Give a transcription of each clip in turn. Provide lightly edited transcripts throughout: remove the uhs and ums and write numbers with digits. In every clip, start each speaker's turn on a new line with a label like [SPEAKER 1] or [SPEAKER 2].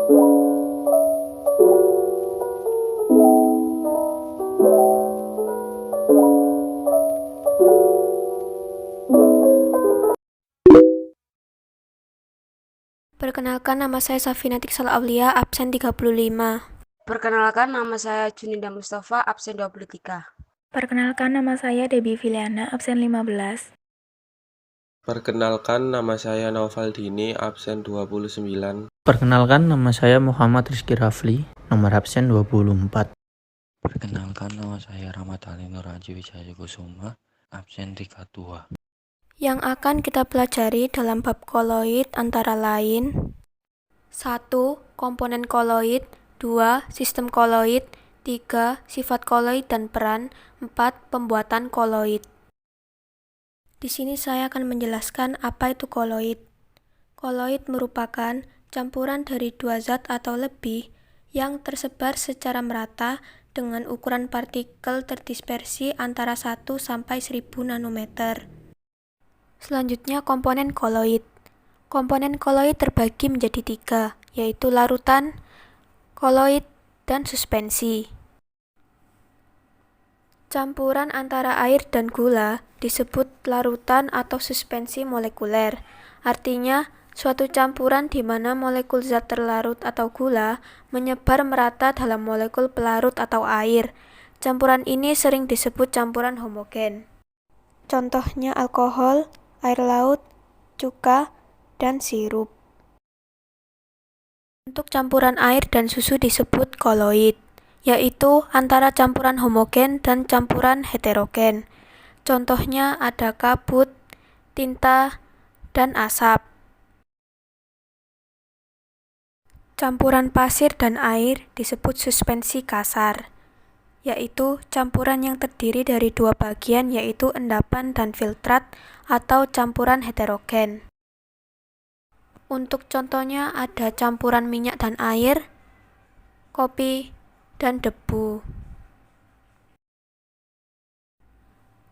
[SPEAKER 1] Perkenalkan, nama saya Safina Tiksal Aulia, absen 35.
[SPEAKER 2] Perkenalkan, nama saya Juninda Mustafa, absen 23.
[SPEAKER 3] Perkenalkan, nama saya Debbie Filiana, absen 15.
[SPEAKER 4] Perkenalkan, nama saya Naufal Dini, absen 29.
[SPEAKER 5] Perkenalkan, nama saya Muhammad Rizky Rafli, nomor absen 24.
[SPEAKER 6] Perkenalkan, nama saya Rahmat Ali Nuraji Wijaya Kusuma, absen 32.
[SPEAKER 1] Yang akan kita pelajari dalam bab koloid antara lain 1. Komponen koloid, 2. Sistem koloid, 3. Sifat koloid dan peran, 4. Pembuatan koloid. Di sini saya akan menjelaskan apa itu koloid. Koloid merupakan campuran dari dua zat atau lebih yang tersebar secara merata dengan ukuran partikel terdispersi antara 1 sampai 1000 nanometer. Selanjutnya, komponen koloid. Komponen koloid terbagi menjadi 3, yaitu larutan, koloid, dan suspensi. Campuran antara air dan gula disebut larutan atau suspensi molekuler. Artinya, suatu campuran di mana molekul zat terlarut atau gula menyebar merata dalam molekul pelarut atau air. Campuran ini sering disebut campuran homogen. Contohnya alkohol, air laut, cuka, dan sirup. Untuk campuran air dan susu disebut koloid, yaitu antara campuran homogen dan campuran heterogen. Contohnya ada kabut, tinta, dan asap. Campuran pasir dan air disebut suspensi kasar, yaitu campuran yang terdiri dari dua bagian yaitu endapan dan filtrat atau campuran heterogen. Untuk contohnya ada campuran minyak dan air, kopi, dan debu.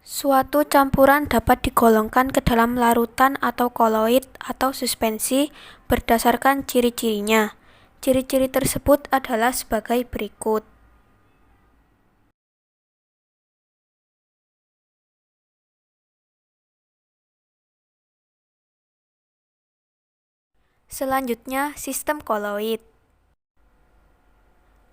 [SPEAKER 1] Suatu campuran dapat digolongkan ke dalam larutan atau koloid atau suspensi berdasarkan ciri-cirinya. Ciri-ciri tersebut adalah sebagai berikut. Selanjutnya, sistem koloid.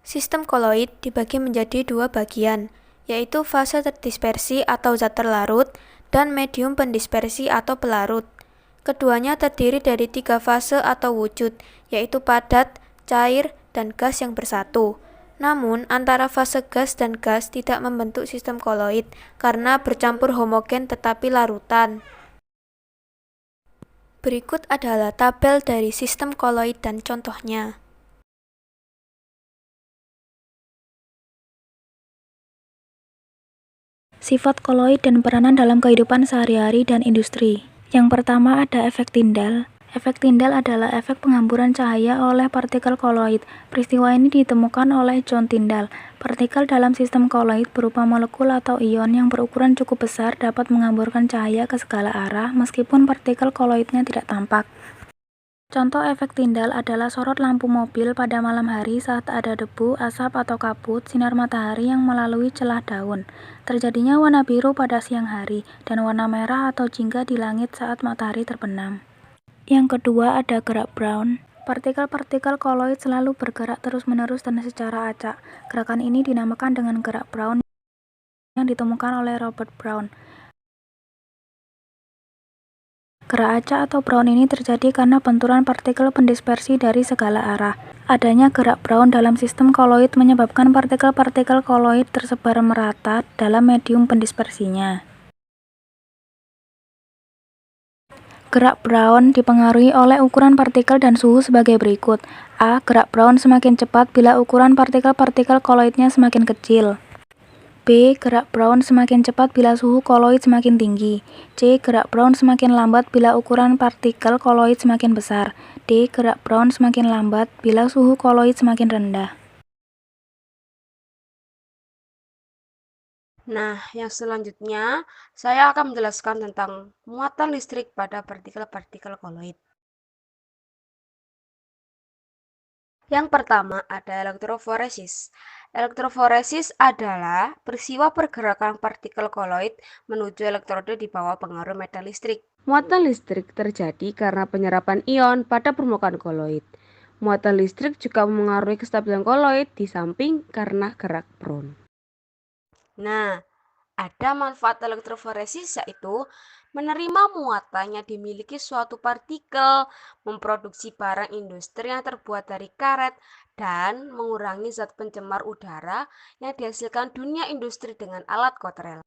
[SPEAKER 1] Sistem koloid dibagi menjadi dua bagian, yaitu fase terdispersi atau zat terlarut dan medium pendispersi atau pelarut. Keduanya terdiri dari 3 fase atau wujud, yaitu padat, cair, dan gas yang bersatu. Namun, antara fase gas dan gas tidak membentuk sistem koloid karena bercampur homogen tetapi larutan. Berikut adalah tabel dari sistem koloid dan contohnya.
[SPEAKER 3] Sifat koloid dan peranan dalam kehidupan sehari-hari dan industri. Yang pertama ada efek Tyndall. Efek Tyndall adalah efek penghamburan cahaya oleh partikel koloid. Peristiwa ini ditemukan oleh John Tyndall. Partikel dalam sistem koloid berupa molekul atau ion yang berukuran cukup besar dapat menghamburkan cahaya ke segala arah meskipun partikel koloidnya tidak tampak. Contoh efek Tyndall adalah sorot lampu mobil pada malam hari saat ada debu, asap atau kabut, sinar matahari yang melalui celah daun. Terjadinya warna biru pada siang hari, dan warna merah atau jingga di langit saat matahari terbenam. Yang kedua ada gerak Brown. Partikel-partikel koloid selalu bergerak terus-menerus dan secara acak. Gerakan ini dinamakan dengan gerak Brown yang ditemukan oleh Robert Brown. Gerak acak atau Brown ini terjadi karena benturan partikel pendispersi dari segala arah. Adanya gerak Brown dalam sistem koloid menyebabkan partikel-partikel koloid tersebar merata dalam medium pendispersinya. Gerak Brown dipengaruhi oleh ukuran partikel dan suhu sebagai berikut. A. Gerak Brown semakin cepat bila ukuran partikel-partikel koloidnya semakin kecil. B. Gerak Brown semakin cepat bila suhu koloid semakin tinggi. C. Gerak Brown semakin lambat bila ukuran partikel koloid semakin besar. D. Gerak Brown semakin lambat bila suhu koloid semakin rendah.
[SPEAKER 2] Nah, yang selanjutnya saya akan menjelaskan tentang muatan listrik pada partikel-partikel koloid. Yang pertama ada elektroforesis. Elektroforesis adalah peristiwa pergerakan partikel koloid menuju elektrode di bawah pengaruh medan listrik. Muatan listrik terjadi karena penyerapan ion pada permukaan koloid. Muatan listrik juga memengaruhi kestabilan koloid di samping karena gerak Brown. Nah, ada manfaat elektroforesis yaitu menerima muatan yang dimiliki suatu partikel, memproduksi barang industri yang terbuat dari karet, dan mengurangi zat pencemar udara yang dihasilkan dunia industri dengan alat kotrel.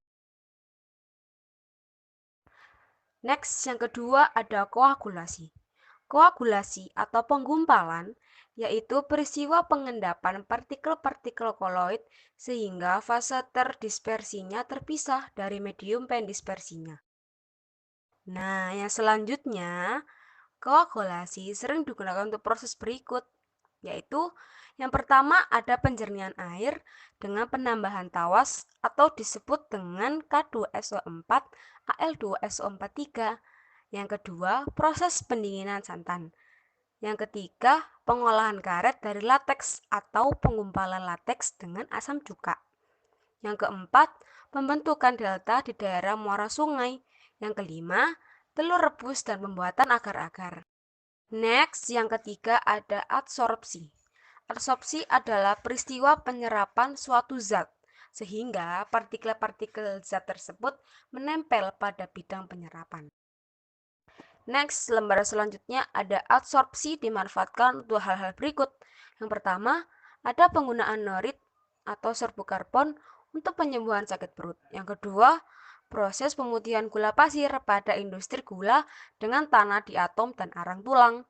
[SPEAKER 2] Next, yang kedua ada koagulasi. Koagulasi atau penggumpalan yaitu peristiwa pengendapan partikel-partikel koloid sehingga fase terdispersinya terpisah dari medium pendispersinya. Nah, yang selanjutnya, koagulasi sering digunakan untuk proses berikut, yaitu yang pertama ada penjernihan air dengan penambahan tawas atau disebut dengan K2SO4, Al2SO43. Yang kedua, proses pendinginan santan. Yang ketiga, pengolahan karet dari lateks atau penggumpalan lateks dengan asam cuka. Yang keempat, pembentukan delta di daerah muara sungai. Yang kelima, telur rebus dan pembuatan agar-agar. Next, yang ketiga ada adsorpsi. Adsorpsi adalah peristiwa penyerapan suatu zat, sehingga partikel-partikel zat tersebut menempel pada bidang penyerapan. Next, lembar selanjutnya ada adsorpsi dimanfaatkan untuk hal-hal berikut. Yang pertama, ada penggunaan norit atau serbuk karbon untuk penyembuhan sakit perut. Yang kedua, proses pemutihan gula pasir pada industri gula dengan tanah di atom dan arang tulang.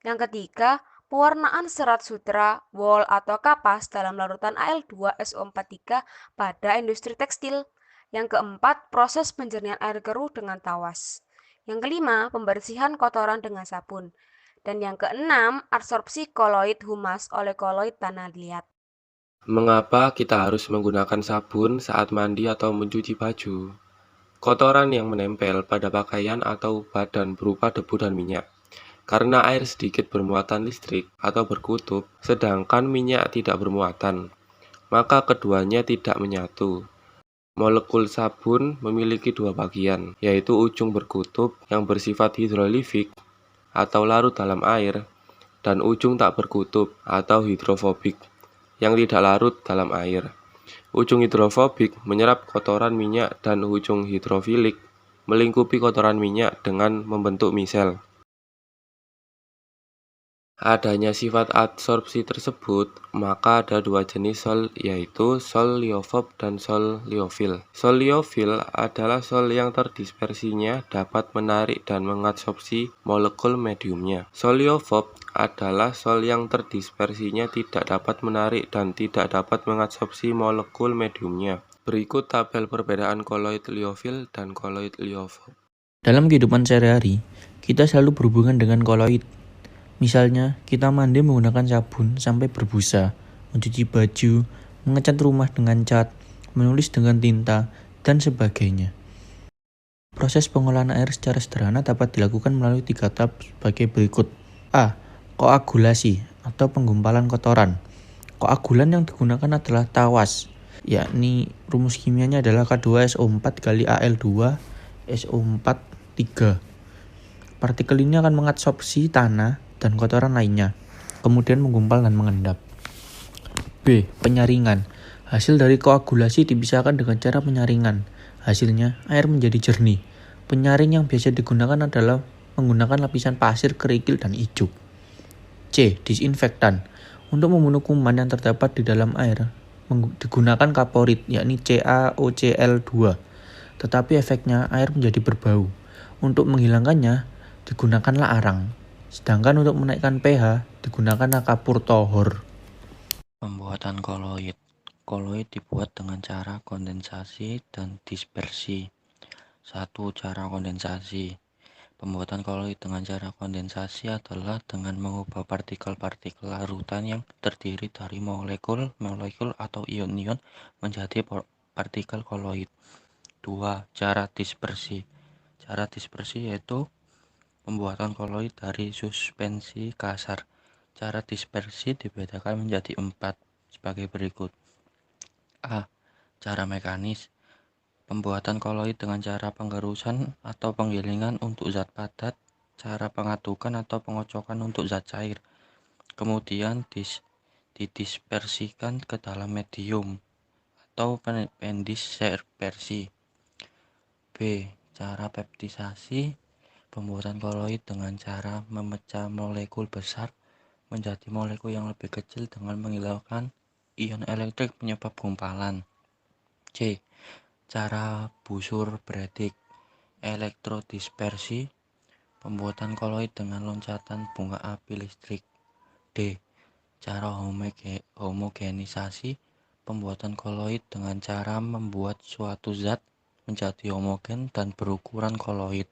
[SPEAKER 2] Yang ketiga, pewarnaan serat sutra, wol atau kapas dalam larutan Al2SO43 pada industri tekstil. Yang keempat, proses penjernihan air keruh dengan tawas. Yang kelima, pembersihan kotoran dengan sabun. Dan yang keenam, absorpsi koloid humas oleh koloid tanah liat.
[SPEAKER 4] Mengapa kita harus menggunakan sabun saat mandi atau mencuci baju? Kotoran yang menempel pada pakaian atau badan berupa debu dan minyak. Karena air sedikit bermuatan listrik atau berkutub, sedangkan minyak tidak bermuatan, maka keduanya tidak menyatu. Molekul sabun memiliki dua bagian, yaitu ujung berkutub yang bersifat hidrolifik atau larut dalam air, dan ujung tak berkutub atau hidrofobik yang tidak larut dalam air. Ujung hidrofobik menyerap kotoran minyak dan ujung hidrofilik melingkupi kotoran minyak dengan membentuk misel. Adanya sifat adsorpsi tersebut, maka ada dua jenis sol, yaitu sol liofob dan sol liofil. Sol liofil adalah sol yang terdispersinya dapat menarik dan mengadsorpsi molekul mediumnya. Sol liofob adalah sol yang terdispersinya tidak dapat menarik dan tidak dapat mengadsorpsi molekul mediumnya. Berikut tabel perbedaan koloid liofil dan koloid liofob.
[SPEAKER 5] Dalam kehidupan sehari-hari, kita selalu berhubungan dengan koloid. Misalnya, kita mandi menggunakan sabun sampai berbusa, mencuci baju, mengecat rumah dengan cat, menulis dengan tinta, dan sebagainya. Proses pengolahan air secara sederhana dapat dilakukan melalui 3 tahap sebagai berikut. A. Koagulasi atau penggumpalan kotoran. Koagulan yang digunakan adalah tawas, yakni rumus kimianya adalah K2SO4 kali Al2SO4 3. Partikel ini akan mengadsorpsi tanah dan kotoran lainnya, kemudian menggumpal dan mengendap. B. Penyaringan. Hasil dari koagulasi dipisahkan dengan cara penyaringan. Hasilnya, air menjadi jernih. Penyaring yang biasa digunakan adalah menggunakan lapisan pasir, kerikil, dan ijuk. C. Disinfektan. Untuk membunuh kuman yang terdapat di dalam air, digunakan kaporit, yakni CaOCl2. Tetapi efeknya air menjadi berbau. Untuk menghilangkannya, digunakanlah arang. Sedangkan untuk menaikkan pH, digunakan kapur tohor.
[SPEAKER 6] Pembuatan koloid. Koloid dibuat dengan cara kondensasi dan dispersi. 1. Cara kondensasi. Pembuatan koloid dengan cara kondensasi adalah dengan mengubah partikel-partikel larutan yang terdiri dari molekul atau ion-ion menjadi partikel koloid. 2. Cara dispersi. Cara dispersi yaitu pembuatan koloid dari suspensi kasar. Cara dispersi dibedakan menjadi 4 sebagai berikut. A. Cara mekanis. Pembuatan koloid dengan cara penggerusan atau penggilingan untuk zat padat, cara pengatukan atau pengocokan untuk zat cair, kemudian didispersikan ke dalam medium atau pendispersi. B. Cara peptisasi. Pembuatan koloid dengan cara memecah molekul besar menjadi molekul yang lebih kecil dengan menghilangkan ion elektrik penyebab gumpalan. C. Cara busur Bragg. Elektrodispersi. Pembuatan koloid dengan loncatan bunga api listrik. D. Cara homogenisasi. Pembuatan koloid dengan cara membuat suatu zat menjadi homogen dan berukuran koloid.